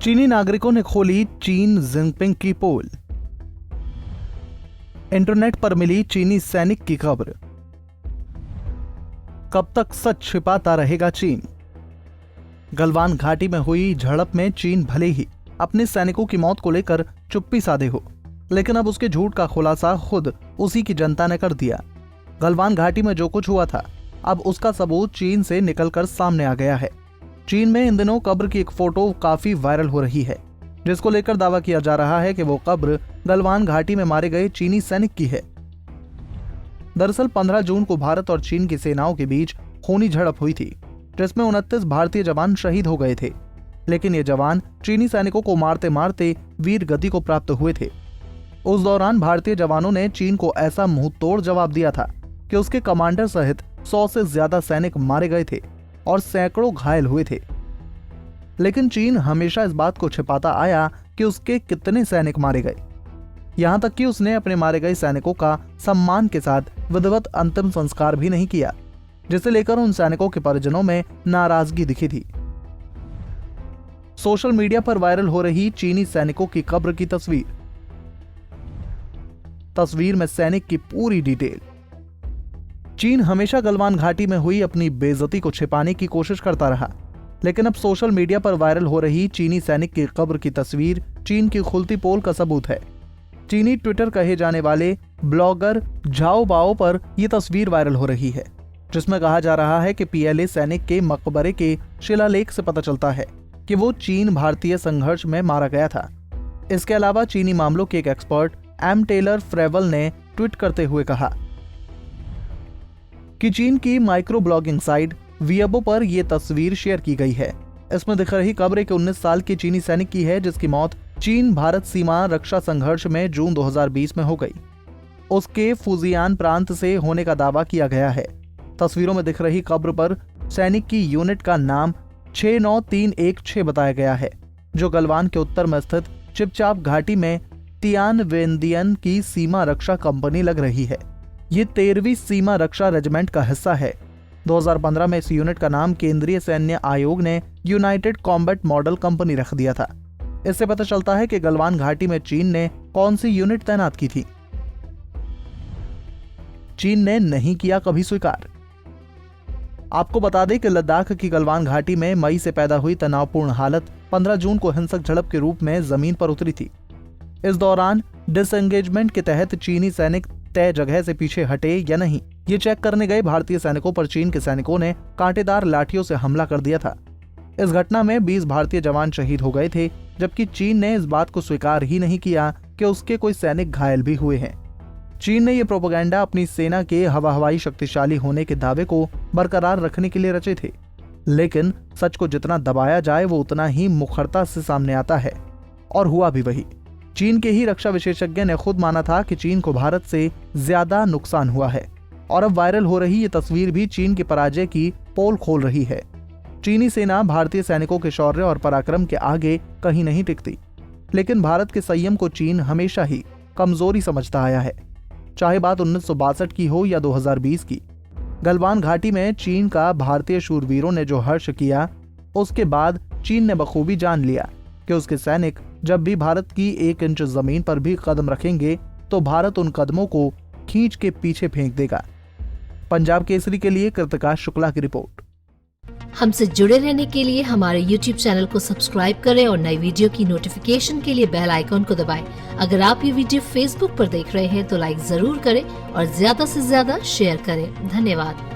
चीनी नागरिकों ने खोली चीन जिनपिंग की पोल। इंटरनेट पर मिली चीनी सैनिक की खबर। कब तक सच छिपाता रहेगा चीन? गलवान घाटी में हुई झड़प में चीन भले ही अपने सैनिकों की मौत को लेकर चुप्पी साधे हो, लेकिन अब उसके झूठ का खुलासा खुद उसी की जनता ने कर दिया। गलवान घाटी में जो कुछ हुआ था, अब उसका सबूत चीन से निकलकर सामने आ गया है। चीन में इन दिनों कब्र की एक फोटो काफी वायरल हो रही है, जिसको लेकर दावा किया जा रहा है कि वो कब्र गलवान घाटी में मारे गए चीनी सैनिक की है। दरअसल 15 जून को भारत और चीन की सेनाओं के बीच खूनी झड़प हुई थी, जिसमें 29 भारतीय जवान शहीद हो गए थे। लेकिन ये जवान चीनी सैनिकों को मारते मारते वीर गति को प्राप्त हुए थे। उस दौरान भारतीय जवानों ने चीन को ऐसा मुंहतोड़ जवाब दिया था कि उसके कमांडर सहित 100 से ज्यादा सैनिक मारे गए थे और सैकड़ों घायल हुए थे। लेकिन चीन हमेशा इस बात को छिपाता आया कि उसके कितने सैनिक मारे गए। यहां तक कि उसने अपने मारे गए सैनिकों का सम्मान के साथ विधिवत अंतिम संस्कार भी नहीं किया, जिसे लेकर उन सैनिकों के परिजनों में नाराजगी दिखी थी। सोशल मीडिया पर वायरल हो रही चीनी सैनिकों की कब्र की तस्वीर में सैनिक की पूरी डिटेल। चीन हमेशा गलवान घाटी में हुई अपनी बेइज्जती को छिपाने की कोशिश करता रहा, लेकिन अब सोशल मीडिया पर वायरल हो रही चीनी सैनिक की कब्र की तस्वीर चीन की खुलती पोल का सबूत है। चीनी ट्विटर कहे जाने वाले ब्लॉगर झाओ बाओ पर यह तस्वीर वायरल हो रही है, जिसमें कहा जा रहा है कि पीएलए सैनिक के मकबरे के शिलालेख से पता चलता है कि वो चीन भारतीय संघर्ष में मारा गया था। इसके अलावा चीनी मामलों के एक एक्सपर्ट एम टेलर फ्रेवल ने ट्वीट करते हुए कहा कि चीन की माइक्रो ब्लॉगिंग साइट वियबो पर यह तस्वीर शेयर की गई है। इसमें दिख रही कब्र एक 19 साल की चीनी सैनिक की है, जिसकी मौत चीन भारत सीमा रक्षा संघर्ष में जून 2020 में हो गई। उसके फुजियान प्रांत से होने का दावा किया गया है। तस्वीरों में दिख रही कब्र पर सैनिक की यूनिट का नाम 69316 बताया गया है, जो गलवान के उत्तर में स्थित चिपचाप घाटी में तियानवेंदियन की सीमा रक्षा कंपनी लग रही है। ये 13वीं सीमा रक्षा रेजिमेंट का हिस्सा है। 2015 में इस यूनिट का नाम केंद्रीय सैन्य आयोग ने यूनाइटेड कॉम्बैट मॉडल कंपनी रख दिया था। इससे पता चलता है कि गलवान घाटी में चीन ने कौन सी यूनिट तैनात की थी। चीन ने नहीं किया कभी स्वीकार। आपको बता दें कि लद्दाख की गलवान घाटी में मई से पैदा हुई तनावपूर्ण हालत 15 जून को हिंसक झड़प के रूप में जमीन पर उतरी थी। इस दौरान डिसएंगेजमेंट के तहत चीनी सैनिक तय जगह से पीछे हटे या नहीं, ये चेक करने गए भारतीय सैनिकों पर चीन के सैनिकों ने कांटेदार लाठियों से हमला कर दिया था। इस घटना में 20 भारतीय जवान शहीद हो गए थे, जबकि चीन ने इस बात को स्वीकार ही नहीं किया कि उसके कोई सैनिक घायल भी हुए हैं। चीन ने यह प्रोपेगेंडा अपनी सेना के हवाई शक्तिशाली होने के दावे को बरकरार रखने के लिए रचे थे, लेकिन सच को जितना दबाया जाए वो उतना ही मुखरता से सामने आता है, और हुआ भी वही। चीन के ही रक्षा विशेषज्ञ ने खुद माना था कि चीन को भारत से ज्यादा नुकसान हुआ है, और अब वायरल हो रही ये तस्वीर भी चीन की पराजय की पोल खोल रही है। चीनी सेना भारतीय सैनिकों के शौर्य और पराक्रम के आगे कहीं नहीं टिकती, लेकिन भारत के संयम को चीन हमेशा ही कमजोरी समझता आया है, चाहे बात 1962 की हो या 2020 की। गलवान घाटी में चीन का भारतीय शूरवीरों ने जो हर्ष किया, उसके बाद चीन ने बखूबी जान लिया कि उसके सैनिक जब भी भारत की 1 इंच जमीन पर भी कदम रखेंगे तो भारत उन कदमों को खींच के पीछे फेंक देगा। पंजाब केसरी के लिए कृतिका शुक्ला की रिपोर्ट। हमसे जुड़े रहने के लिए हमारे YouTube चैनल को सब्सक्राइब करें और नई वीडियो की नोटिफिकेशन के लिए बेल आइकॉन को दबाएं। अगर आप ये वीडियो Facebook पर देख रहे हैं तो लाइक जरूर करें और ज्यादा से ज्यादा शेयर करें। धन्यवाद।